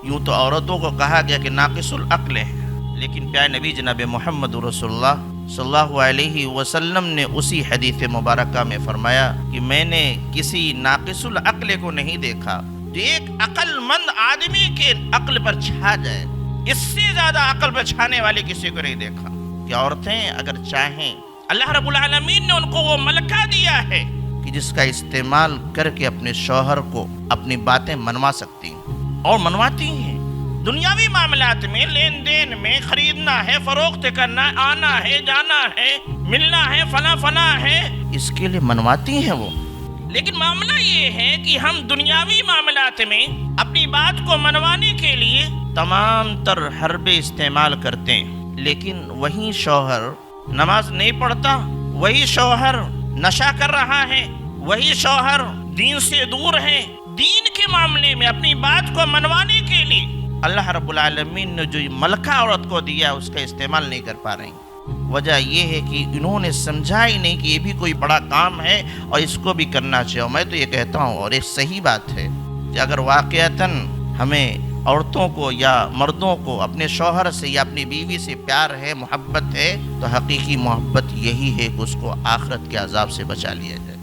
یوں تو عورتوں کو کہا گیا کہ ناقص العقل ہے، لیکن پیارے نبی جناب محمد رسول اللہ صلی اللہ علیہ وسلم نے اسی حدیث مبارکہ میں فرمایا کہ میں نے کسی ناقص العقل کو نہیں دیکھا جو ایک عقل مند آدمی کے عقل پر چھا جائے، اس سے زیادہ عقل پر چھانے والے کسی کو نہیں دیکھا کہ عورتیں اگر چاہیں، اللہ رب العالمین نے ان کو وہ ملکہ دیا ہے کہ جس کا استعمال کر کے اپنے شوہر کو اپنی باتیں منوا سکتی ہیں اور منواتی ہیں۔ دنیاوی معاملات میں، لین دین میں، خریدنا ہے، فروخت کرنا، آنا ہے، جانا ہے، ملنا ہے، فلاں ہے، اس کے لیے منواتی ہیں وہ۔ لیکن معاملہ یہ ہے کہ ہم دنیاوی معاملات میں اپنی بات کو منوانے کے لیے تمام تر حربے استعمال کرتے ہیں، لیکن وہی شوہر نماز نہیں پڑھتا، وہی شوہر نشہ کر رہا ہے، وہی شوہر دین سے دور ہے، دین کے معاملے میں اپنی بات کو منوانے کے لیے اللہ رب العالمین نے جو ملکہ عورت کو دیا اس کا استعمال نہیں کر پا رہی۔ وجہ یہ ہے کہ انہوں نے سمجھا ہی نہیں کہ یہ بھی کوئی بڑا کام ہے اور اس کو بھی کرنا چاہیے۔ اور میں تو یہ کہتا ہوں، اور ایک صحیح بات ہے کہ اگر واقعتاً ہمیں عورتوں کو یا مردوں کو اپنے شوہر سے یا اپنی بیوی سے پیار ہے، محبت ہے، تو حقیقی محبت یہی ہے کہ اس کو آخرت کے عذاب سے بچا لیا جائے۔